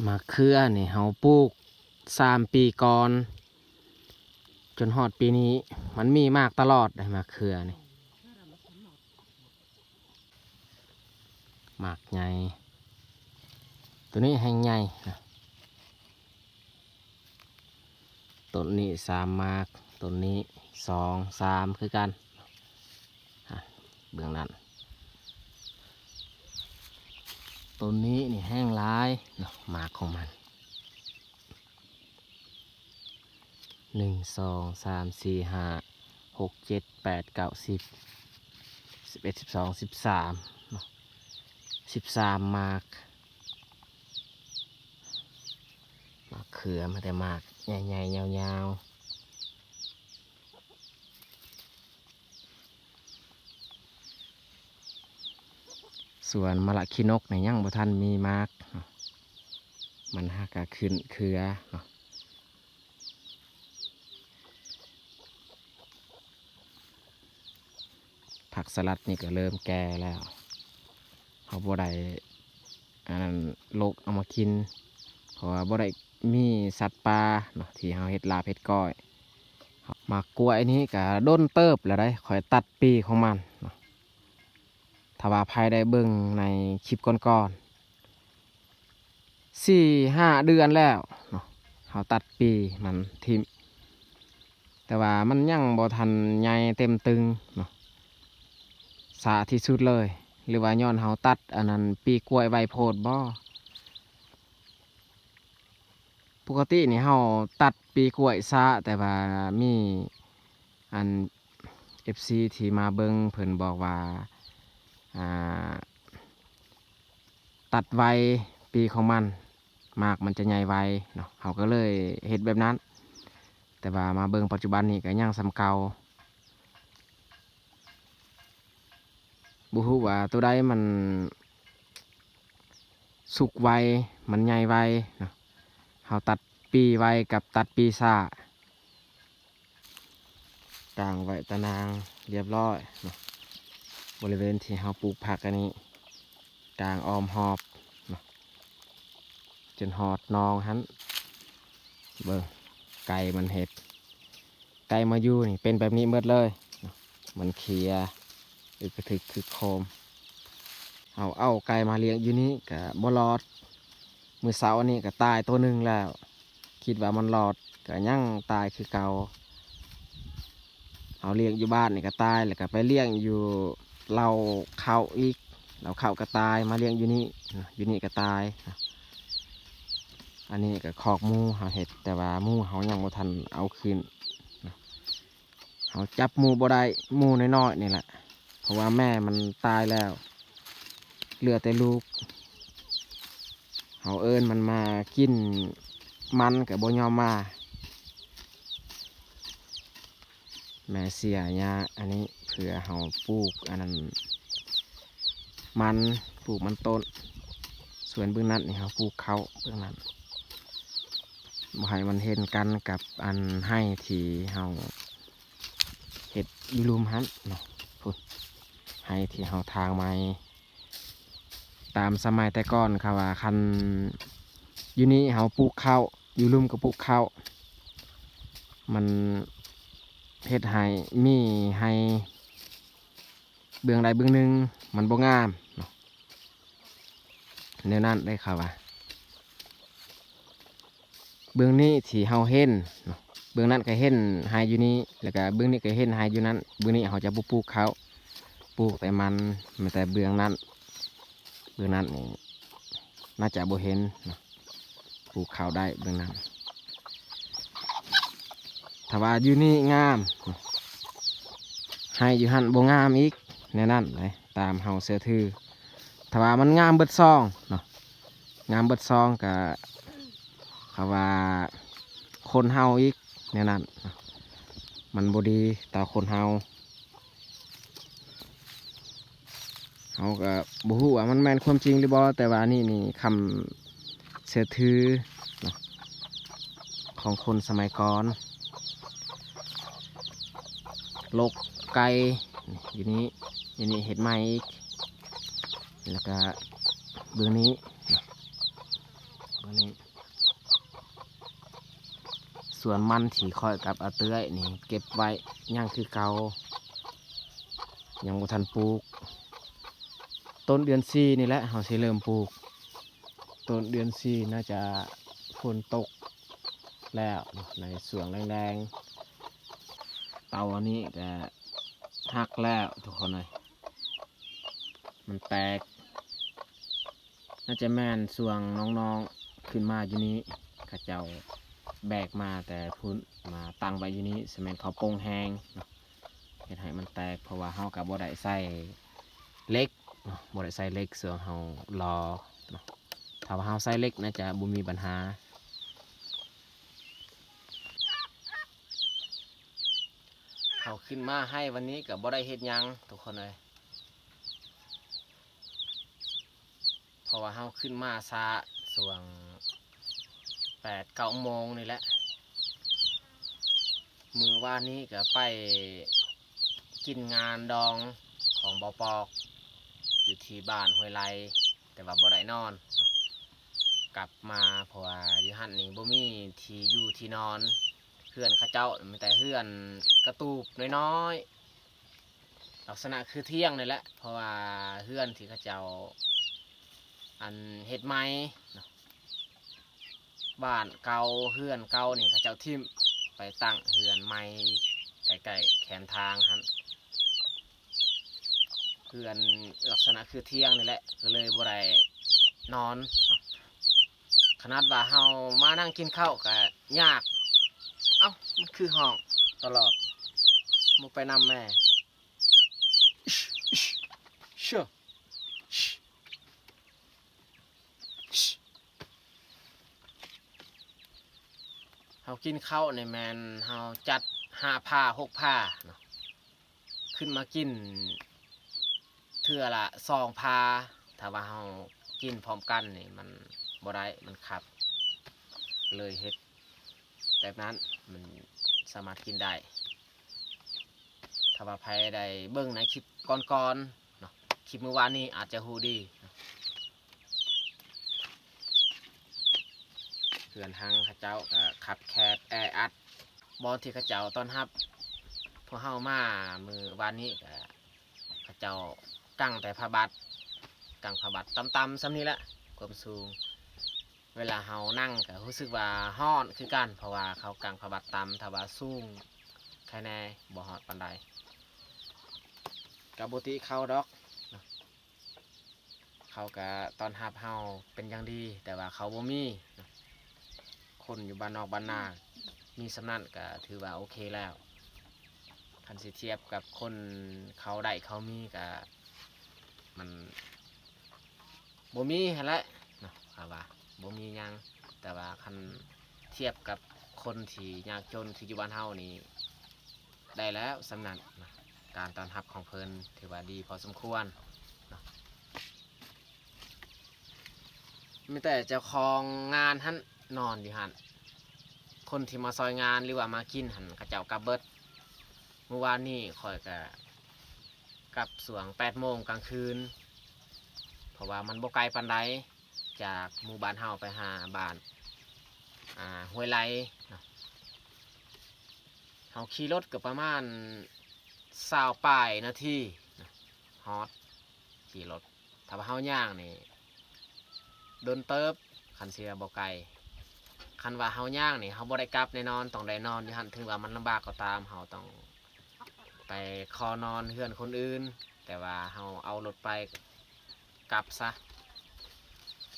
มะเขือนี่เฮาปลูก3 ปีก่อนจนฮอดปีนี้มันมีมากตลอดเลยมะเขือนี่มากใหญ่ตัวนี้แห้งใหญ่นะต้นนี้3 มากต้นนี้2 3คือกันเบื้องนั้นต้นนี้นี่แห้งร้ายเนาะหมากของมัน1 2 3 4 5 6 7 8 9 10 11 12 13เนาะ13 มากมะเขือมาแต่มากใหญ่ๆยาวๆส่วนมะละขี้นกในยังบ่ทันมีมากเนาะมันหากะขึ้นเครือเนาะผักสลัดนี่ก็เริ่มแก่แล้วเขาบ่ได้อันนั้นโลกเอามากินเพราะว่าบ่ได้มีสัตว์ป่าเนาะที่เขาเฮ็ดลาบเฮ็ดก้อยหมากกล้วยนี้ก็ด้นเติบแล้วได้คอยตัดปีของมันเนาะถ้าว่าภายได้เบิ่งในคลิปก่อนๆ4-5 เดือนแล้วเนาะเขาตัดปีมันทิ่มแต่ว่ามันยังบ่ทันใหญ่เต็มตึงเนาะสาที่สุดเลยหรือว่าย้อนเขาตัดอันนั้นปีกล้วยใบโพดบ่ปกตินี่เขาตัดปีกล้วยซะแต่ว่ามีอัน FC ที่มาเบิ่งเพิ่นบอกว่าอ่าตัดไวปีของมันมากมันจะใหญ่ไวเนาะเขาก็เลยเฮ็ดแบบนั้นแต่ว่ามาเบิ่งปัจจุบันนี้ก็ยังสำเก่าบ่ฮู้ว่าตัวใดมันสุกไวมันใหญ่ไวเนาะเขาตัดปีไวกับตัดปีซ่ากลางไว้ตะนางเรียบร้อยเนาะบริเวณที่เขาปลูกผักอันนี้กลางอ้อมหอบเนาะจนหอดนองหันเบิ่งไก่มันเห็ดไก่มาอยู่นี่เป็นแบบนี้หมดเลยเนาะมันเขียอึกระทึกคือโคมเอาไก่มาเลี้ยงอยู่นี้กับบรอดมือเสาร์นี้ก็ตายตัวหนึ่งแล้วคิดว่ามันรอดก็ยังตายคือเก่าเอาเลี้ยงอยู่บ้านนี่ก็ตายแล้วก็ไปเลี้ยงอยู่เราเข้าอีกเราเข้าก็ตายมาเลี้ยงอยู่นี่ก็ตายอันนี้ก็คอกหมูเขาเห็ดแต่ว่าหมูเขายังบ่ทันเอาคืนเขาจับหมูบ่ได้หมูน้อยๆนี่แหละเพราะว่าแม่มันตายแล้วเหลือแต่ลูกเขาเอิ้นมันมากินมันกับบ่ยอมมาแม่เสียยาอันนี้เผื่อเขาปลูกอันนั้นมันปลูกมันต้นส่วนเบื้องนั้นนี่เขาปลูกเขาเบื้องนั้นบ่ให้มันเห็นกันกับอันให้ที่เขาเห็ดยูรูมฮันเนาะพูดให้ที่เขาทางไม้ตามสมัยแต่ก่อนค่ะว่าคันอยู่นี่เขาปลูกข้าวอยู่ลุ่มก็ปลูกข้าวมันเฮ็ดให้มีให้เบื้องใดเบื้องหนึ่งมันบ่งามเนาะแนวนั้นได้ค่ะว่าเบื้องนี้ที่เฮาเห็นเนาะเบื้องนั้นก็เห็นให้อยู่นี่แล้วก็เบื้องนี้ก็เห็นให้อยู่นั้นเบื้องนี้เขาจะบ่ปลูกข้าวปลูกแต่มันแต่เบื้องนั้นนี่น่าจะบ่เห็นนะปลูกข้าวได้เบื้องนั้นถ้าว่าอยู่นี่งามให้อยู่หันบ่งามอีกในนั้นเลยตามเฮาเสือถือถ้าว่ามันงามเบิดซองเนาะงามเบิดซองกับเขาว่าคนเฮาอีกในนั้นมันบ่ดีต่อคนเฮาก็บ่ฮู้ว่ามันแม่นความจริงหรือบ่แต่ว่านี่คำเสือถือเนาะของคนสมัยก่อนโลกไก่อยู่นี้เห็ดไม้อีกแล้วก็เบื้องนี้ ส่วนมันที่คอยกับอาเตื้อยนี่เก็บไว้ยังคือเก่ายังบ่ทันปลูกต้นเดือน4นี่แหละเราสิเริ่มปลูกต้นเดือน4น่าจะฝนตกแล้วในส่วนแรงๆเตาอันนี้ก็หักแล้วทุกคนเลยมันแตกน่าจะแม่นส่วงน้องๆขึ้นมาอยู่นี้ข้าเจ้าแบกมาแต่พุ่นมาตั้งไว้อยู่นี้สมัยเขาโป่งแหงเนาะเห็นให้มันแตกเพราะว่าเฮากับบ่ได้ใส่เล็กเนาะบ่ได้ใส่เล็กส่วนเฮารอเนาะถ้าว่าเฮาใส่เล็กน่าจะบ่มีปัญหาเขาขึ้นมาให้วันนี้กับบ่ได้เฮ็ดหยังทุกคนเลยเพราะว่าเฮาขึ้นมาซาส่วง8-9 โมงนี่แหละมือว่านี้ก็ไปกินงานดองของบปอกอยู่ที่บ้านห้วยไรแต่ว่าบ่ได้นอนกลับมาเพราะว่าอยู่หันนี่บ่มีที่อยู่ที่นอนเพื่อนเขาเจ้ามีแต่เพื่อนกระตูบน้อยๆลักษณะคือเที่ยงนี่แหละเพราะว่าเพื่อนที่เขาเจ้าอันเฮ็ดไม้บ้านเก่าเพื่อนเก่านี่เขาเจ้าทิ่มไปตั้งเพื่อนไม้ใกล้ๆแขนทางฮันเพื่อนลักษณะคือเที่ยงนี่แหละก็เลยบ่ได้นอนขนาดว่าเฮามานั่งกินข้าวก็ยากเอ้ามันคือห้องตลอดมึงไปนำแม่เชื่อเฮากินข้าวในแมนเฮาจัด5 ผ้า 6 ผ้าเนาะขึ้นมากินเทื่อละ2 ผ้าถ้าว่าเฮากินพร้อมกันนี่มันบ่ได้มันขับเลยเฮ็ดแบบนั้นมันสามารถกินได้ถ้าว่าใครได้เบิ่งในคลิปก่อนๆเนาะคลิปเมื่อวานนี้อาจจะฮู้ดีเพื่อนทางข้าเจ้าก็ขับแคบแออัดบอลที่ข้าเจ้าต้อนรับพวกเฮามามือวานนี้ก็ข้าเจ้ากั้งแต่ผ้าบัดต่ำๆซ้ำนี้แหละความสูงเวลาเฮานั่งก็รู้สึกว่าฮ้อนคือกันเพราะว่าเขากั้งผ้าบัดต่ำถ้าว่าสูงใครแน่บ่ฮอดปานใดกับปกติเขาดอกเขาก็ตอนรับเฮาเป็นอย่างดีแต่ว่าเขาบ่มีคนอยู่บ้านนอกบ้านนามีสำนักก็ถือว่าโอเคแล้วคันสิเทียบกับคนเขาได้เขามีก็มันบ่มีหั่นแหละเนาะครับว่าบ่มีหยังแต่ว่าคันเทียบกับคนที่ยากจนที่อยู่บ้านเฮานี่ได้แล้วสำนักนะการต้อนรับของเพิ่นถือว่าดีพอสมควรเนาะมีแต่เจ้าของงานหั่นนอนอยู่หั่นคนที่มาซอยงานหรือว่ามากินหั่นเขาเจ้ากลับเบิดเมื่อวานนี้ข่อยก็กลับสวง8 โมงกลางคืนเพราะว่ามันบ่ไกลปานใดจากหมู่บ้านเฮาไปหาบ้านห้วยไร่เฮาขี่รถก็ประมาณ20 ปลายนาทีฮอดขี่รถถ้าว่าเฮาย่างนี่โดนเติบคันเสียบ่ไกลคันว่าเฮาย่างนี่เฮาบ่ได้กลับแน่นอนต้องได้นอนอยู่หั่นถึงว่ามันลำบากก็ตามเฮาต้องไปขอนอนเฮือนคนอื่นแต่ว่าเฮาเอารถไปกลับซะ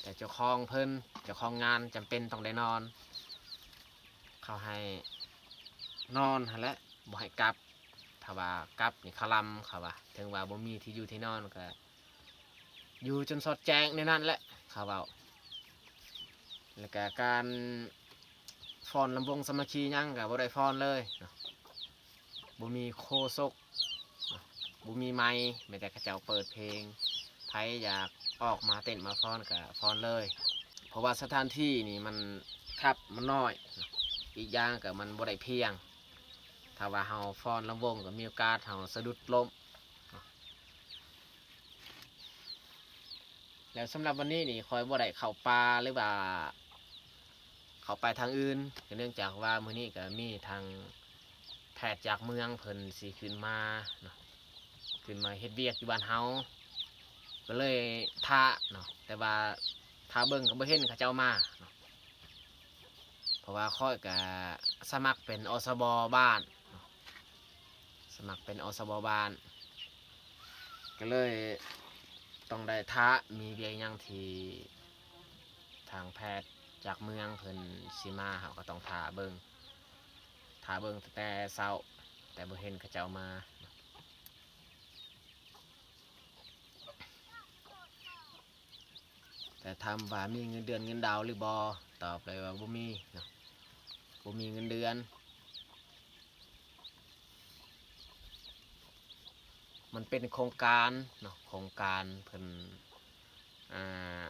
แต่เจ้าของเพิ่นเจ้าของงานจำเป็นต้องได้นอนเขาให้นอนหั่นแหละบ่ให้กลับถ้าว่ากลับนี่เขาลำเขาว่าถึงว่าบ่มีที่อยู่ที่นอนก็อยู่จนสอดแจ้งในนั้นแหละเขาเว้าแล้วก็การฟ้อนลำวงสามัคคีหยังก็บ่ได้ฟ้อนเลยบ่มีโคศกบ่มีไมค์แม้แต่เขาเจ้าเปิดเพลงไผอยากออกมาเต้นมาฟ้อนก็ฟ้อนเลยเพราะว่าสถานที่นี่มันคับมันน้อยอีกอย่างก็มันบ่ได้เพียงถ้าว่าเฮาฟ้อนลำวงก็มีโอกาสเฮาสะดุดล้มแล้วสำหรับวันนี้นี่คอยบ่ได้เข้าป่าหรือว่า เขาไปทางอื่นก็เนื่องจากว่ามื้อนี้ก็มีทางแพทย์จากเมืองเพิ่นสิขึ้นมาเนาะขึ้นมาเฮ็ดเวียกอยู่บ้านเฮาก็เลยท่าเนาะแต่ว่าท่าเบิ่งก็บ่เห็นเขาเจ้ามาเนาะเพราะว่าค่อยก็สมัครเป็นอสบบ้านเนาะสมัครเป็นอสบบ้านก็เลยต้องได้ท่ามีเวียกหยังที่ทางแพทย์จากเมืองเพิ่นสิมาเฮาก็ต้องท่าเบิ่งแต่เช้าแต่บ่เห็นเขาเจ้ามาแต่ถามว่ามีเงินเดือนเงินดาวหรือบ่ตอบเลยว่าบ่มีเนาะบ่มีเงินเดือนมันเป็นโครงการเนาะโครงการเพิ่นอ่า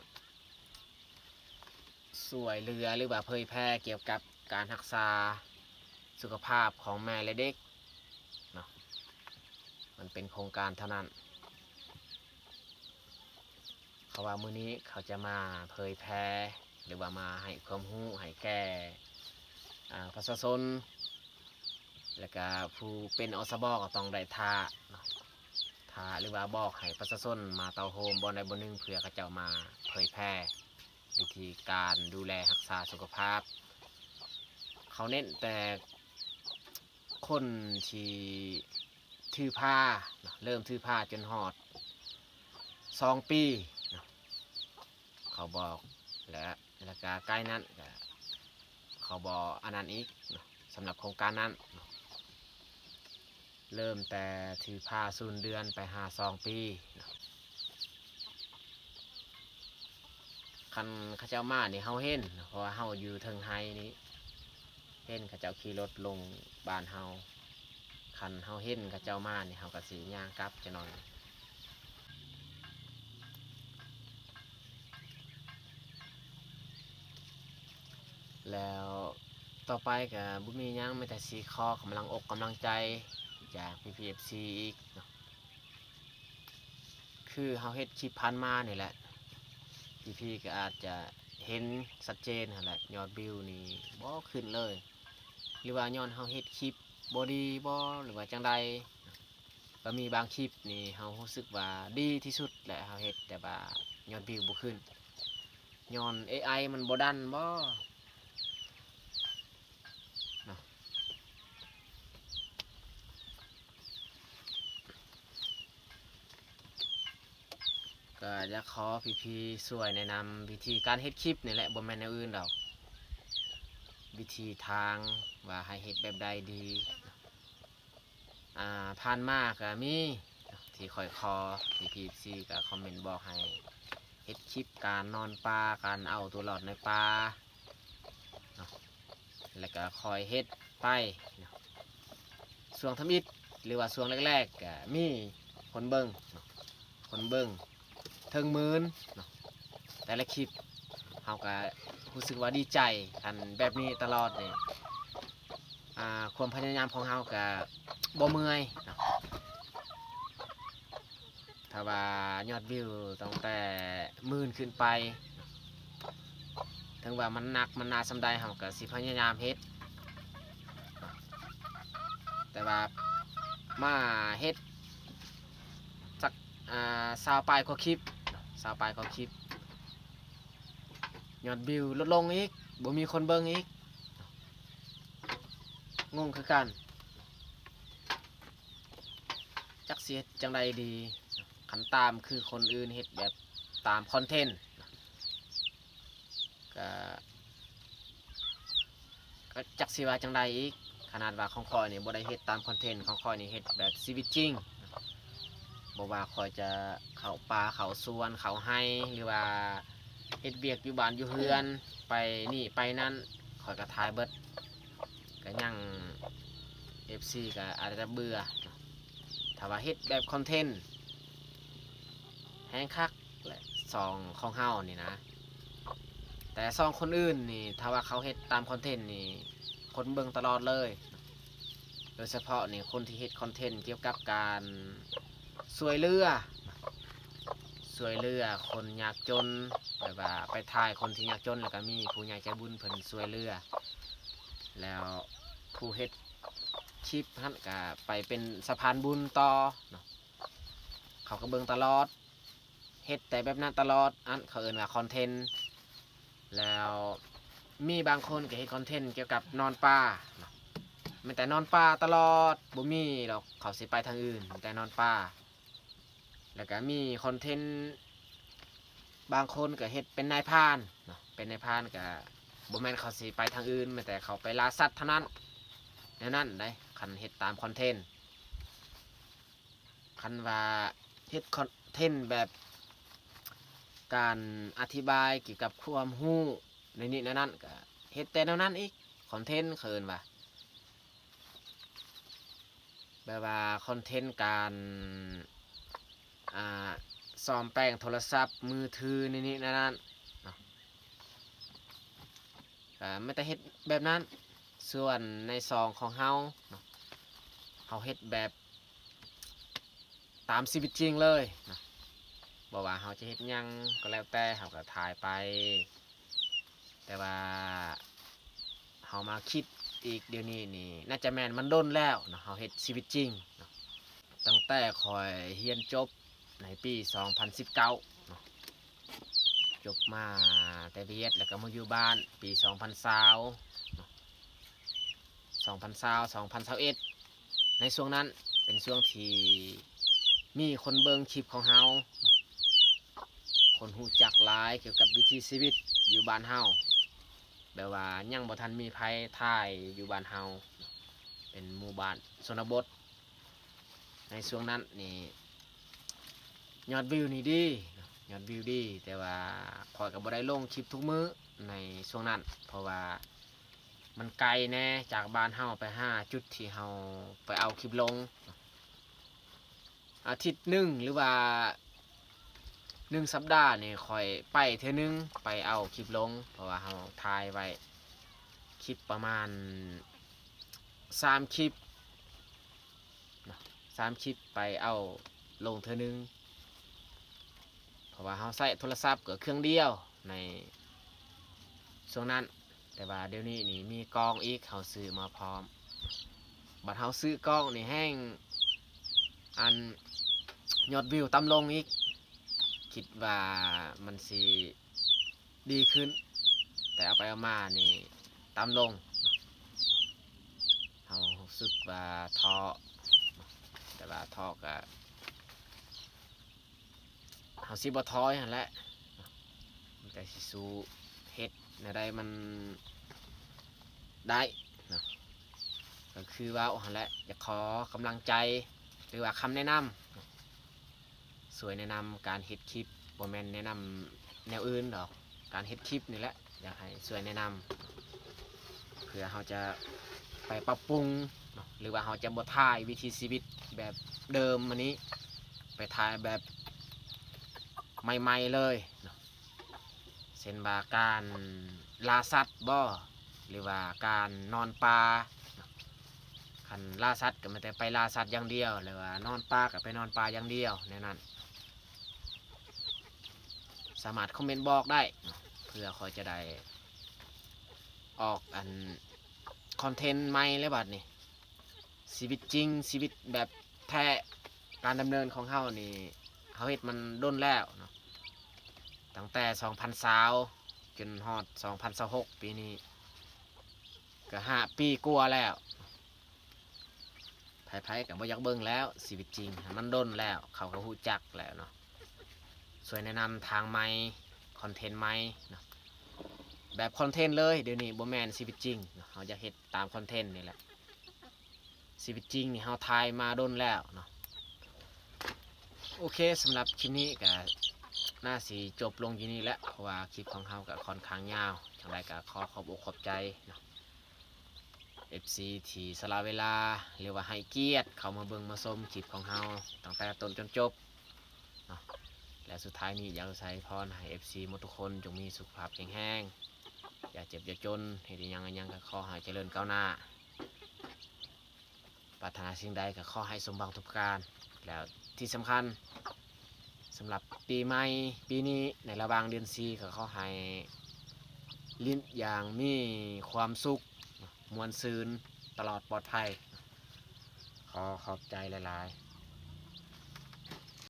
ช่วยเหลือหรือว่าเผยแพร่เกี่ยวกับการรักษาสุขภาพของแม่และเด็กเนาะมันเป็นโครงการเท่านั้นเขาว่ามื้อนี้เขาจะมาเผยแพร่หรือว่ามาให้ความรู้ให้แก่ประชาชนแล้วก็ผู้เป็นอสบก็ต้องได้ท่าเนาะท่าหรือว่าบอกให้ประชาชนมาเตาโฮมบ่ใดบ่หนึ่งเพื่อเขาเจ้ามาเผยแพร่วิธีการดูแลรักษาสุขภาพเขาเน้นแต่คนที่ถือผ้าเริ่มถือผ้าจนหอด2 ปีเขาบอกแล้วก็ใกล้นั้นเขาบอกอันนั้นอีกสำหรับโครงการนั้นเริ่มแต่ถือผ้า0 เดือนไปหา2 ปีคันข้าเจ้ามานี่เฮาเห็นเพราะว่าเฮาอยู่เทิงไฮนี้เห็นข้าเจ้าขี่รถลงบ้านเฮาคันเฮาเห็นข้าเจ้ามานี่เฮาก็สิย่างกลับจะนอนแล้วต่อไปก็บ่มีหยังมีแต่สิขอกำลังอกกำลังใจจาก PPFC อีกเนาะคือเฮาเฮ็ดคลิปผ่านมานี่แหละพี่ก็อาจจะเห็นชัดเจนนั่นแหละยอดวิวนี่บ่ขึ้นเลยหรือว่าย้อนเฮาเฮ็ดคลิปบ่ดีบ่หรือว่าจังใดก็มีบางคลิปนี่เฮารู้สึกว่าดีที่สุดแหละเฮาเฮ็ดแต่ว่ายอดวิวบ่ขึ้นย้อน AI มันบ่ดันบ่เนาะก็อยากขอพี่ๆช่วยแนะนำวิธีการเฮ็ดคลิปนี่แหละบ่แม่นแนวอื่นดอกวิธีทางว่าให้เฮ็ดแบบใดดีผ่านมาก็มีที่ค่อยขอพี่ๆก็คอมเมนต์บอกให้เฮ็ดคลิปการนอนป่าการเอาตัวรอดในป่าเนาะแล้วก็คอยเฮ็ดไปเนาะช่วงทำอิฐหรือว่าช่วงแรกๆก็มีคนเบิ่งเนาะคนเบิ่งถึง10,000เนาะแต่ละคลิปเฮาก็รู้สึกว่าดีใจคันแบบนี้ตลอดนี่ความพยายามของเฮาก็บ่เมื่อยเนาะถ้าว่ายอดวิวตั้งแต่10,000ขึ้นไปถึงว่ามันหนักมันหนาสำใดเฮาก็สิพยายามเฮ็ดแต่ว่ามาเฮ็ดสัก20 ปลายกว่าคลิป20 ปลายกว่าคลิปยอดวิวลดลงอีกบ่มีคนเบิ่งอีกงงคือกันจักสิเฮ็ดจังใดดีคันตามคือคนอื่นเฮ็ดแบบตามคอนเทนต์ก็จักสิว่าจังใดอีกขนาดว่าของข้อยนี่บ่ได้เฮ็ดตามคอนเทนต์ของข้อยนี่เฮ็ดแบบชีวิตจริงบ่ว่าข้อยจะเข้าป่าเข้าสวนเข้าไร่หรือว่าเฮ็ดเวียกอยู่บ้านอยู่เรือนไปนี่ไปนั่นข้อยก็ถ่ายเบิดก็ยัง FC ก็อาจจะเบื่อถ้าว่าเฮ็ดแบบคอนเทนต์แฮงคักและซองของเฮานี่นะแต่ซองคนอื่นนี่ถ้าว่าเขาเฮ็ดตามคอนเทนต์นี่คนเบิ่งตลอดเลยโดยเฉพาะนี่คนที่เฮ็ดคอนเทนต์เกี่ยวกับการช่วยเหลือ ช่วยเหลือคนยากจนแบบว่าไปถ่ายคนที่ยากจนแล้วก็มีผู้ใหญ่ใจบุญเพิ่นช่วยเหลือแล้วผู้เฮ็ดคลิปหั่นก็ไปเป็นสะพานบุญต่อเนาะเขาก็เบิ่งตลอดเฮ็ดแต่แบบนั้นตลอดอันเขาเอิ้นว่าคอนเทนต์แล้วมีบางคนก็เฮ็ดคอนเทนต์เกี่ยวกับนอนป่าเนาะมันแต่นอนป่าตลอดบ่มีหรอกเขาสิไปทางอื่นแต่นอนป่าแล้วก็มีคอนเทนต์บางคนก็เฮ็ดเป็นนายพรานเนาะเป็นนายพรานก็บ่แม่นเขาสิไปทางอื่นแต่เขาไปล่าสัตว์เท่านั้นแนวนั้นได้คันเฮ็ดตามคอนเทนต์คันว่าเฮ็ดคอนเทนต์แบบการอธิบายเกี่ยวกับความรู้ในนี้ในนั้นก็เฮ็ดแต่แนวนั้นอีกคอนเทนต์เคินว่าแบบว่าคอนเทนต์การอ่าซ่อมแปลงโทรศัพท์มือถือในนี้ในนั้นเนาะก็ไม่แต่เฮ็ดแบบนั้นส่วนในซองของเฮาเนาะเฮาเฮ็ดแบบตามชีวิตจริงเลยเนาะบอกว่าเฮาจะเฮ็ดหยังก็แล้วแต่เฮาก็ถ่ายไปแต่ว่าเฮามาคิดอีกเดี๋ยวนี้นี่น่าจะแม่นมันโดนแล้วเนาะเฮาเฮ็ดชีวิตจริงเนาะตั้งแต่คอยเรียนจบในปี2019เนาะจบมาแต่เรียนแล้วก็มาอยู่บ้านปี2020เนาะ2021ในช่วงนั้นเป็นช่วงที่มีคนเบิ่งคลิปของเฮาคนฮู้จักหลายเกี่ยวกับวิถีชีวิตอยู่บ้านเฮาแบบว่ายังบ่ทันมีภัยถ่ายอยู่บ้านเฮาเป็นหมู่บ้านชนบทในช่วงนั้นนี่ยอดวิวนี่ดียอดวิวดีแต่ว่าข้อยก็บ่ได้ลงคลิปทุกมื้อในช่วงนั้นเพราะว่ามันไกลแน่จากบ้านเฮาไปหาจุดที่เฮาไปเอาคลิปลงอาทิตย์หนึ่งหรือว่า1 สัปดาห์นี่ค่อยไปเทื่อนึงไปเอาคลิปลงเพราะว่าเฮาถ่ายไว้คลิปประมาณ3 คลิปนะ3 คลิปไปเอาลงเทื่อนึงเพราะว่าเฮาใช้โทรศัพท์ก็เครื่องเดียวในช่วงนั้นแต่ว่าเดี๋ยวนี้นี่มีกล้องอีกเฮาซื้อมาพร้อมบัดเฮาซื้อกล้องนี่แห้งอันยอดวิวต่ำลงอีกคิดว่ามันสิดีขึ้นแต่เอาไปเอามานี่ต่ำลงเฮารู้สึกว่าท้อแต่ว่าท้อก็เฮาสิบ่ท้อหั่นแหละมันก็สิสู้เฮ็ดแนวใดมันได้นะก็คือว่าหั่นแหละอยากขอกำลังใจหรือว่าคำแนะนำสวยแนะนำการเฮ็ดคลิปบ่แม่นแนะนำแนวอื่นดอกการเฮ็ดคลิปนี่แหละอยากให้สวยแนะนำเพื่อเฮาจะไปปรับปรุงเนาะหรือว่าเฮาจะบ่ถ่ายวิถีชีวิตแบบเดิมอันนี้ไปถ่ายแบบใหม่ๆเลยเนาะเช่นว่าการล่าสัตว์บ่หรือว่าการนอนป่าคันล่าสัตว์ก็ไม่แต่ไปล่าสัตว์อย่างเดียวหรือว่านอนป่าก็ไปนอนป่าอย่างเดียวในนั้นสามารถคอมเมนต์บอกได้เพื่อคอยจะได้ออกอันคอนเทนต์ใหม่เลยบัดนี้ชีวิตจริงชีวิตแบบแท้การดำเนินของเฮานี่เฮาเฮ็ดมันด้นแล้วเนาะตั้งแต่2020จนฮอด2026ปีนี้ก็5 ปีกว่าแล้วไผๆก็บ่อยากเบิ่งแล้วชีวิตจริงมันด้นแล้วเขาก็ฮู้จักแล้วเนาะช่วยแนะนำทางใหม่คอนเทนต์ใหม่เนาะแบบคอนเทนต์เลยเดี๋ยวนี้บ่แม่นชีวิตจริงเนาะเฮาจะเฮ็ดตามคอนเทนต์นี่แหละชีวิตจริงนี่เฮาถ่ายมาด้นแล้วเนาะโอเคสำหรับคลิปนี้ก็น่าสิจบลงอยู่นี่แหละเพราะว่าคลิปของเฮาก็ค่อนข้างยาวจังไดก็ขอบอกขอบใจเนาะ FC ที่สละเวลาหรือว่าให้เกียรติเข้ามาเบิ่งมาชมคลิปของเฮาตั้งแต่ต้นจนจบเนาะและสุดท้ายนี้อยากจะใส่พรให้ FC หมดทุกคนจงมีสุขภาพแข็งแรงอย่าเจ็บอย่าจนเฮ็ดอิหยังก็ขอให้เจริญก้าวหน้าปรารถนาสิ่งใดก็ขอให้สมหวังทุกประการแล้วที่สำคัญส ำหรับปีใหม่ปีนี้ในระหว่างเดือน4ก็เขาให้ลิ้นอย่างมีความสุขมวลซืนตลอดปลอดภัยขอขอบใจหลายๆ